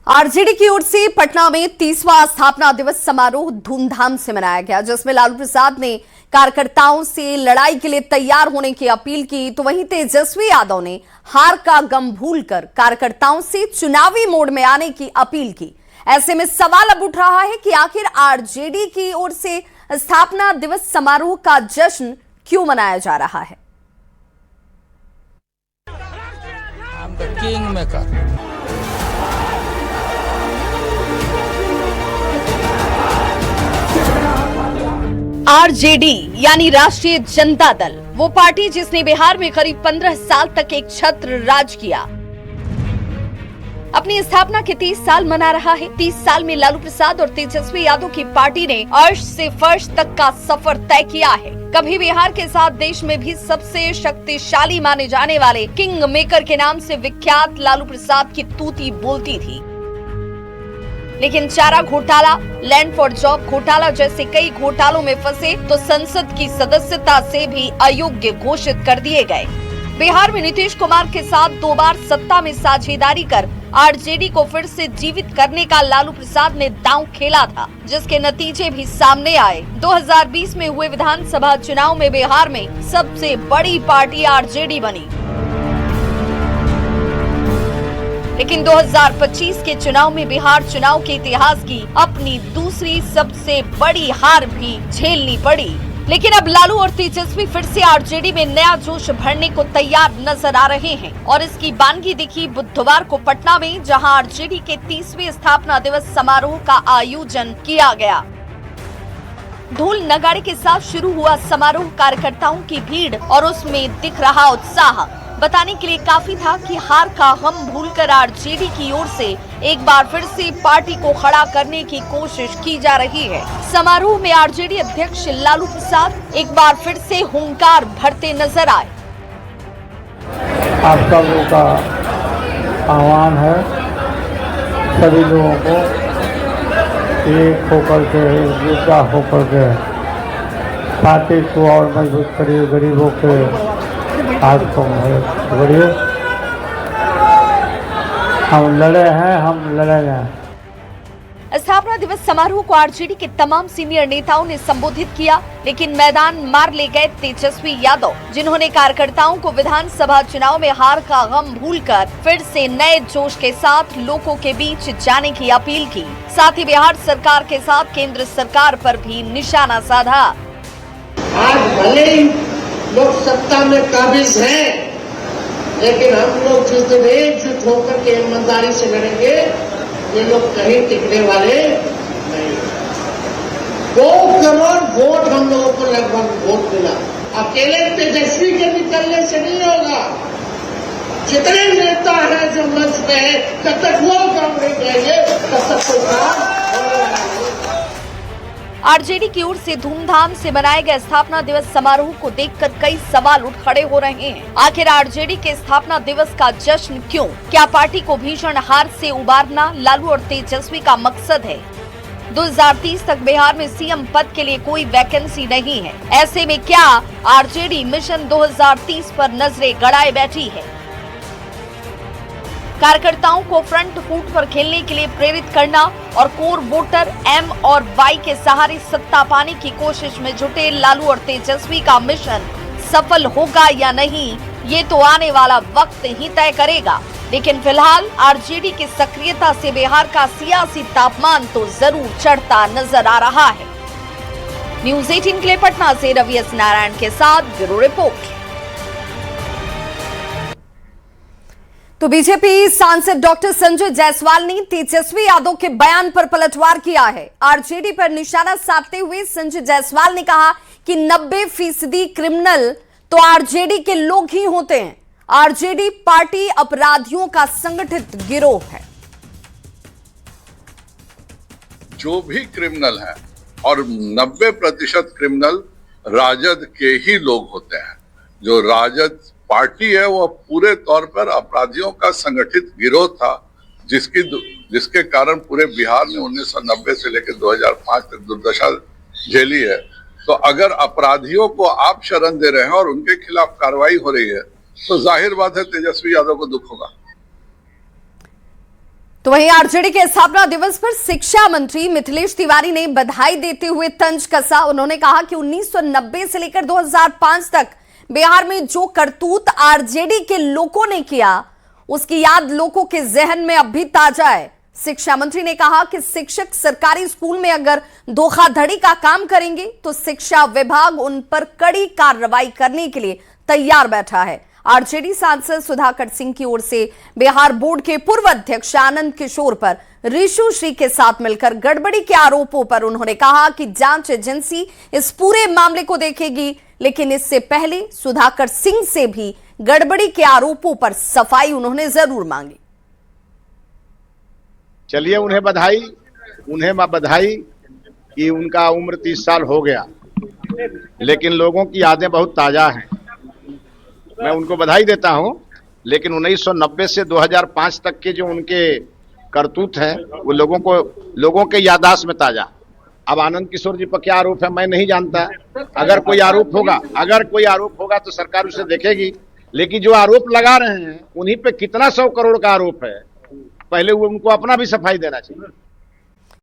RJD की ओर से पटना में 30वां स्थापना दिवस समारोह धूमधाम से मनाया गया, जिसमें लालू प्रसाद ने कार्यकर्ताओं से लड़ाई के लिए तैयार होने की अपील की, तो वहीं तेजस्वी यादव ने हार का गम भूलकर कार्यकर्ताओं से चुनावी मोड में आने की अपील की। ऐसे में सवाल अब उठ रहा है कि आखिर आरजेडी की ओर से स्थापना दिवस समारोह का जश्न क्यों मनाया जा रहा है। आरजेडी यानी राष्ट्रीय जनता दल, वो पार्टी जिसने बिहार में करीब 15 साल तक एक छत्र राज किया, अपनी स्थापना के 30 साल मना रहा है। 30 साल में लालू प्रसाद और तेजस्वी यादव की पार्टी ने अर्श से फर्श तक का सफर तय किया है। कभी बिहार के साथ देश में भी सबसे शक्तिशाली माने जाने वाले किंग मेकर के नाम से विख्यात लालू प्रसाद की तूती बोलती थी, लेकिन चारा घोटाला, लैंड फॉर जॉब घोटाला जैसे कई घोटालों में फंसे तो संसद की सदस्यता से भी अयोग्य घोषित कर दिए गए। बिहार में नीतीश कुमार के साथ 2 बार सत्ता में साझेदारी कर आरजेडी को फिर से जीवित करने का लालू प्रसाद ने दांव खेला था, जिसके नतीजे भी सामने आए। 2020 में हुए विधानसभा चुनाव में बिहार में सबसे बड़ी पार्टी आरजेडी बनी, लेकिन 2025 के चुनाव में बिहार चुनाव के इतिहास की अपनी दूसरी सबसे बड़ी हार भी झेलनी पड़ी। लेकिन अब लालू और तेजस्वी फिर से आरजेडी में नया जोश भरने को तैयार नजर आ रहे हैं, और इसकी बानगी दिखी बुधवार को पटना में, जहां आरजेडी के 30वें स्थापना दिवस समारोह का आयोजन किया गया। ढोल नगाड़े के साथ शुरू हुआ समारोह कार्यकर्ताओं की भीड़ और उसमें दिख रहा उत्साह बताने के लिए काफी था कि हार का गम भूलकर आरजेडी की ओर से एक बार फिर से पार्टी को खड़ा करने की कोशिश की जा रही है। समारोह में आरजेडी अध्यक्ष लालू प्रसाद एक बार फिर से हुंकार भरते नजर आए। आप सब लोगों का आह्वान है, सभी लोगों को एक होकर के, एकजुटता होकर के पार्टी को और मजबूत करिए, गरीबों के आज को बढ़िए। हम लड़े हैं, हम लड़ेंगे। स्थापना दिवस समारोह को आरजेडी के तमाम सीनियर नेताओं ने संबोधित किया, लेकिन मैदान मार ले गए तेजस्वी यादव, जिन्होंने कार्यकर्ताओं को विधानसभा चुनाव में हार का गम भूलकर फिर से नए जोश के साथ लोगों के बीच जाने की अपील की। साथ ही बिहार सरकार के साथ केंद्र सरकार पर भी निशाना साधा। आज भले ही लोग सत्ता में काबिज हैं, लेकिन हम लोग जिस दिन एकजुट होकर के ईमानदारी से लड़ेंगे, ये लोग कहीं टिकने वाले नहीं। 2 करोड़ वोट हम लोगों को लगभग वोट मिला। अकेले तेजस्वी के निकलने से नहीं होगा। जितने नेता हैं जो मंच पे है, जब तक वो काम नहीं करेंगे तब तक कोई काम होने वाला नहीं। आरजेडी की ओर से धूमधाम से मनाए गए स्थापना दिवस समारोह को देखकर कई सवाल उठ खड़े हो रहे हैं। आखिर आरजेडी के स्थापना दिवस का जश्न क्यों? क्या पार्टी को भीषण हार से उबारना लालू और तेजस्वी का मकसद है? 2030 तक बिहार में सीएम पद के लिए कोई वैकेंसी नहीं है। ऐसे में क्या आरजेडी मिशन 2030 पर नजरें गड़ाए बैठी है? कार्यकर्ताओं को फ्रंट फुट पर खेलने के लिए प्रेरित करना और कोर वोटर एम और वाई के सहारे सत्ता पाने की कोशिश में जुटे लालू और तेजस्वी का मिशन सफल होगा या नहीं, ये तो आने वाला वक्त ही तय करेगा। लेकिन फिलहाल आरजेडी की सक्रियता से बिहार का सियासी तापमान तो जरूर चढ़ता नजर आ रहा है। न्यूज़ 18 के लिए पटना से रवि एस नारायण के साथ ब्यूरो रिपोर्ट। तो बीजेपी सांसद डॉक्टर संजय जायसवाल ने तेजस्वी यादव के बयान पर पलटवार किया है। आरजेडी पर निशाना साधते हुए संजय जायसवाल ने कहा कि 90% क्रिमिनल तो आरजेडी के लोग ही होते हैं। आरजेडी पार्टी अपराधियों का संगठित गिरोह है। जो भी क्रिमिनल है, और 90% क्रिमिनल राजद के ही लोग होते हैं। जो राजद पार्टी है वो पूरे तौर पर अपराधियों का संगठित गिरोह था, जिसके कारण पूरे बिहार में 1990 से लेकर 2005 तक दुर्दशा झेली है। तो अगर अपराधियों को आप शरण दे रहे हैं और उनके खिलाफ कार्रवाई हो रही है, तो जाहिर बात है तेजस्वी यादव को दुख होगा। तो वहीं आरजेडी के स्थापना दिवस पर शिक्षा मंत्री मिथिलेश तिवारी ने बधाई देते हुए तंज कसा। उन्होंने कहा कि 1990 से लेकर 2005 तक बिहार में जो करतूत आरजेडी के लोगों ने किया, उसकी याद लोगों के जहन में अब भी ताजा है। शिक्षा मंत्री ने कहा कि शिक्षक सरकारी स्कूल में अगर धोखाधड़ी का काम करेंगे तो शिक्षा विभाग उन पर कड़ी कार्रवाई करने के लिए तैयार बैठा है। आरजेडी सांसद सुधाकर सिंह की ओर से बिहार बोर्ड के पूर्व अध्यक्ष आनंद किशोर पर ऋषु श्री के साथ मिलकर गड़बड़ी के आरोपों पर उन्होंने कहा कि जांच एजेंसी इस पूरे मामले को देखेगी, लेकिन इससे पहले सुधाकर सिंह से भी गड़बड़ी के आरोपों पर सफाई उन्होंने जरूर मांगी। चलिए उन्हें बधाई कि उनका उम्र 30 साल हो गया, लेकिन लोगों की यादें बहुत ताजा हैं। मैं उनको बधाई देता हूं, लेकिन 1990 से 2005 तक के जो उनके करतूत हैं वो लोगों के याददाश्त में ताजा। अब आनंद किशोर जी पर क्या आरोप है मैं नहीं जानता। अगर कोई आरोप होगा तो सरकार उसे देखेगी, लेकिन जो आरोप लगा रहे हैं उन्हीं पे कितना 100 करोड़ का आरोप है, पहले वो उनको अपना भी सफाई देना चाहिए।